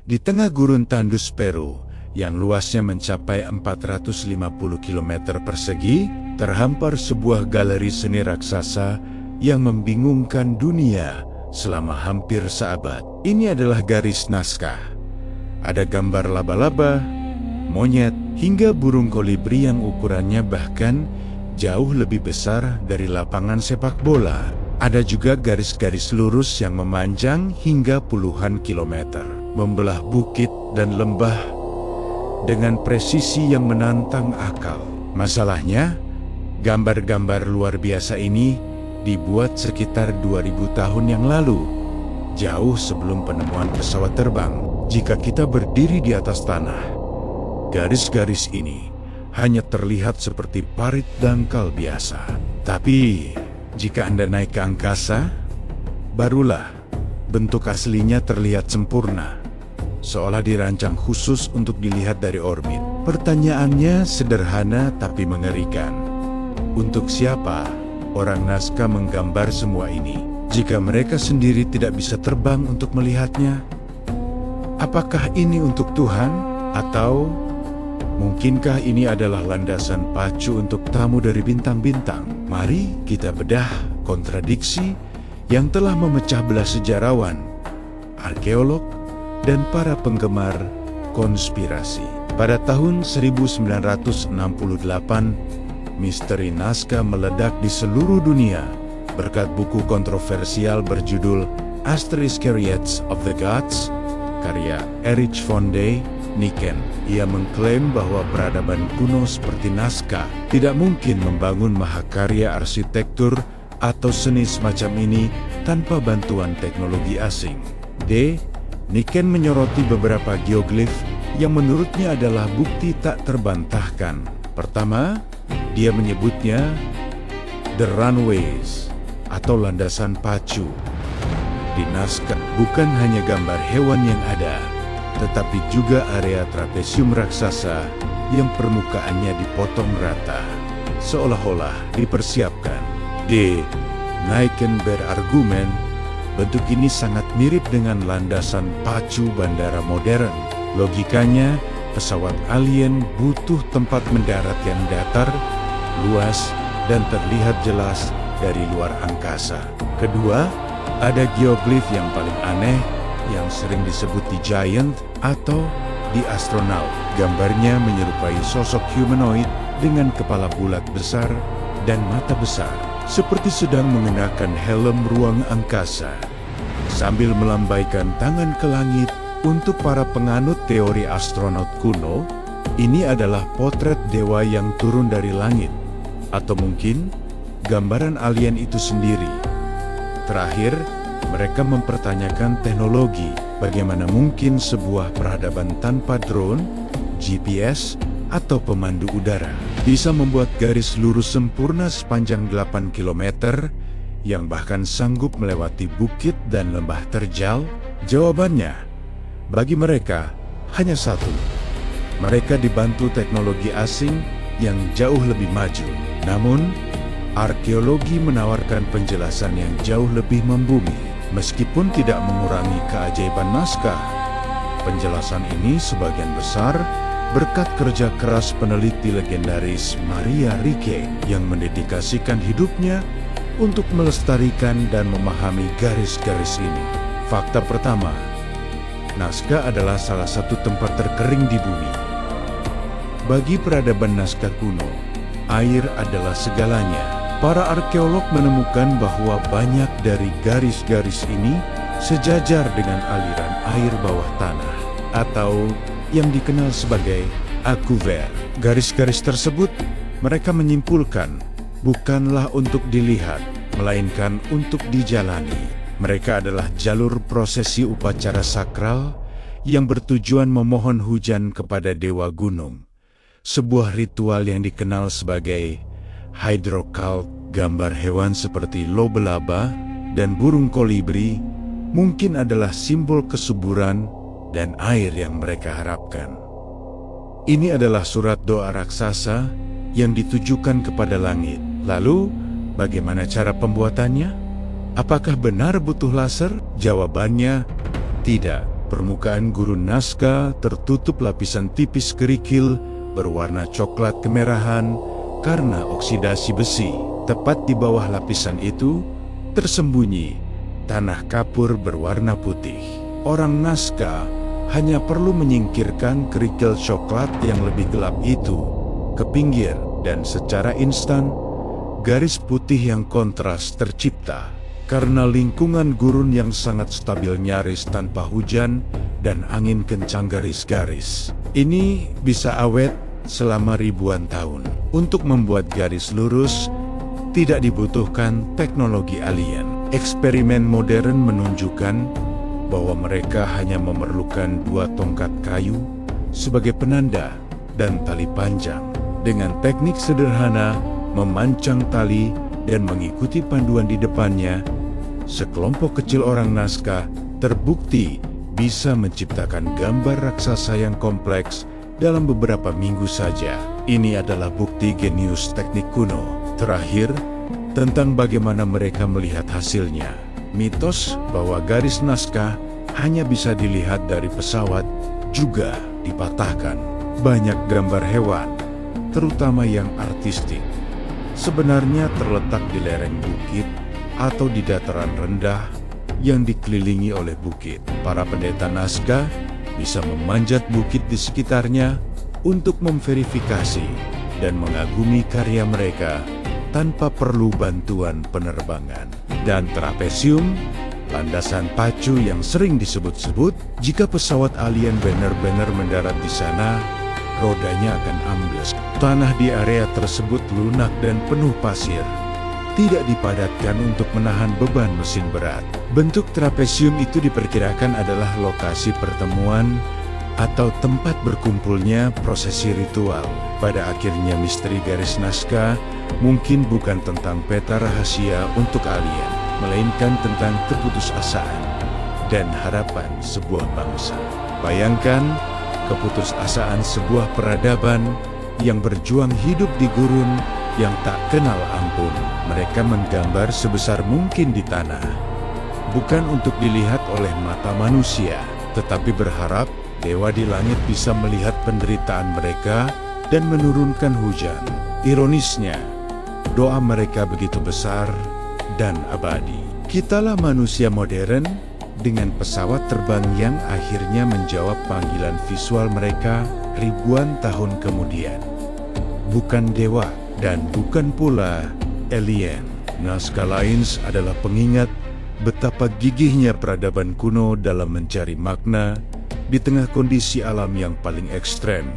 Di tengah gurun tandus Peru, yang luasnya mencapai 450 km persegi, terhampar sebuah galeri seni raksasa yang membingungkan dunia selama hampir seabad. Ini adalah garis Nazca. Ada gambar laba-laba, monyet, hingga burung kolibri yang ukurannya bahkan jauh lebih besar dari lapangan sepak bola. Ada juga garis-garis lurus yang memanjang hingga puluhan kilometer, membelah bukit dan lembah dengan presisi yang menantang akal. Masalahnya, gambar-gambar luar biasa ini dibuat sekitar 2000 tahun yang lalu, jauh sebelum penemuan pesawat terbang. Jika kita berdiri di atas tanah, garis-garis ini hanya terlihat seperti parit dangkal biasa. Tapi, jika Anda naik ke angkasa, barulah bentuk aslinya terlihat sempurna, seolah dirancang khusus untuk dilihat dari orbit. Pertanyaannya sederhana tapi mengerikan. Untuk siapa orang Nazca menggambar semua ini, jika mereka sendiri tidak bisa terbang untuk melihatnya? Apakah ini untuk Tuhan? Atau mungkinkah ini adalah landasan pacu untuk tamu dari bintang-bintang? Mari kita bedah kontradiksi yang telah memecah belah sejarawan, arkeolog, dan para penggemar konspirasi. Pada tahun 1968, misteri Nazca meledak di seluruh dunia berkat buku kontroversial berjudul Asterisks Chariots of the Gods, karya Erich von Däniken. Ia mengklaim bahwa peradaban kuno seperti Nazca tidak mungkin membangun mahakarya arsitektur atau seni semacam ini tanpa bantuan teknologi asing. Däniken menyoroti beberapa geoglif yang menurutnya adalah bukti tak terbantahkan. Pertama, dia menyebutnya the runways atau landasan pacu. Di Nazca bukan hanya gambar hewan yang ada, tetapi juga area trapesium raksasa yang permukaannya dipotong rata, seolah-olah dipersiapkan. Däniken berargumen, bentuk ini sangat mirip dengan landasan pacu bandara modern. Logikanya, pesawat alien butuh tempat mendarat yang datar, luas, dan terlihat jelas dari luar angkasa. Kedua, ada geoglif yang paling aneh yang sering disebut The Giant atau The Astronaut. Gambarnya menyerupai sosok humanoid dengan kepala bulat besar dan mata besar, seperti sedang mengenakan helm ruang angkasa, sambil melambaikan tangan ke langit. Untuk para penganut teori astronot kuno, ini adalah potret dewa yang turun dari langit, atau mungkin gambaran alien itu sendiri. Terakhir, mereka mempertanyakan teknologi. Bagaimana mungkin sebuah peradaban tanpa drone, GPS, atau pemandu udara bisa membuat garis lurus sempurna sepanjang 8 km yang bahkan sanggup melewati bukit dan lembah terjal? Jawabannya, bagi mereka, hanya satu. Mereka dibantu teknologi asing yang jauh lebih maju. Namun, arkeologi menawarkan penjelasan yang jauh lebih membumi. Meskipun tidak mengurangi keajaiban Nazca, penjelasan ini sebagian besar berkat kerja keras peneliti legendaris Maria Ricci yang mendedikasikan hidupnya untuk melestarikan dan memahami garis-garis ini. Fakta pertama, Nazca adalah salah satu tempat terkering di bumi. Bagi peradaban Nazca kuno, air adalah segalanya. Para arkeolog menemukan bahwa banyak dari garis-garis ini sejajar dengan aliran air bawah tanah, atau yang dikenal sebagai akufer. Garis-garis tersebut, mereka menyimpulkan, bukanlah untuk dilihat, melainkan untuk dijalani. Mereka adalah jalur prosesi upacara sakral yang bertujuan memohon hujan kepada dewa gunung. Sebuah ritual yang dikenal sebagai hydrocult. Gambar hewan seperti lobelaba dan burung kolibri mungkin adalah simbol kesuburan dan air yang mereka harapkan. Ini adalah surat doa raksasa yang ditujukan kepada langit. Lalu, bagaimana cara pembuatannya? Apakah benar butuh laser? Jawabannya, tidak. Permukaan gurun naskah tertutup lapisan tipis kerikil berwarna coklat kemerahan karena oksidasi besi. Tepat di bawah lapisan itu, tersembunyi tanah kapur berwarna putih. Orang naskah hanya perlu menyingkirkan kerikil coklat yang lebih gelap itu ke pinggir, dan secara instan, garis putih yang kontras tercipta. Karena lingkungan gurun yang sangat stabil nyaris tanpa hujan dan angin kencang garis-garis ini bisa awet selama ribuan tahun. Untuk membuat garis lurus, tidak dibutuhkan teknologi alien. Eksperimen modern menunjukkan bahwa mereka hanya memerlukan 2 tongkat kayu sebagai penanda dan tali panjang. Dengan teknik sederhana, memancang tali dan mengikuti panduan di depannya, sekelompok kecil orang naskah terbukti bisa menciptakan gambar raksasa yang kompleks dalam beberapa minggu saja. Ini adalah bukti genius teknik kuno. Terakhir, tentang bagaimana mereka melihat hasilnya. Mitos bahwa garis naskah hanya bisa dilihat dari pesawat juga dipatahkan. Banyak gambar hewan, terutama yang artistik, sebenarnya terletak di lereng bukit atau di dataran rendah yang dikelilingi oleh bukit. Para pendeta naskah bisa memanjat bukit di sekitarnya untuk memverifikasi dan mengagumi karya mereka tanpa perlu bantuan penerbangan. Dan trapesium, landasan pacu yang sering disebut-sebut, jika pesawat alien benar-benar mendarat di sana, rodanya akan ambles. Tanah di area tersebut lunak dan penuh pasir, tidak dipadatkan untuk menahan beban mesin berat. Bentuk trapesium itu diperkirakan adalah lokasi pertemuan atau tempat berkumpulnya prosesi ritual. Pada akhirnya misteri garis naskah mungkin bukan tentang peta rahasia untuk alien, melainkan tentang keputusasaan dan harapan sebuah bangsa. Bayangkan keputusasaan sebuah peradaban yang berjuang hidup di gurun yang tak kenal ampun. Mereka menggambar sebesar mungkin di tanah, bukan untuk dilihat oleh mata manusia, tetapi berharap dewa di langit bisa melihat penderitaan mereka dan menurunkan hujan. Ironisnya, doa mereka begitu besar dan abadi. Kitalah manusia modern dengan pesawat terbang yang akhirnya menjawab panggilan visual mereka ribuan tahun kemudian. Bukan dewa dan bukan pula alien. Naskah Lines adalah pengingat betapa gigihnya peradaban kuno dalam mencari makna di tengah kondisi alam yang paling ekstrem.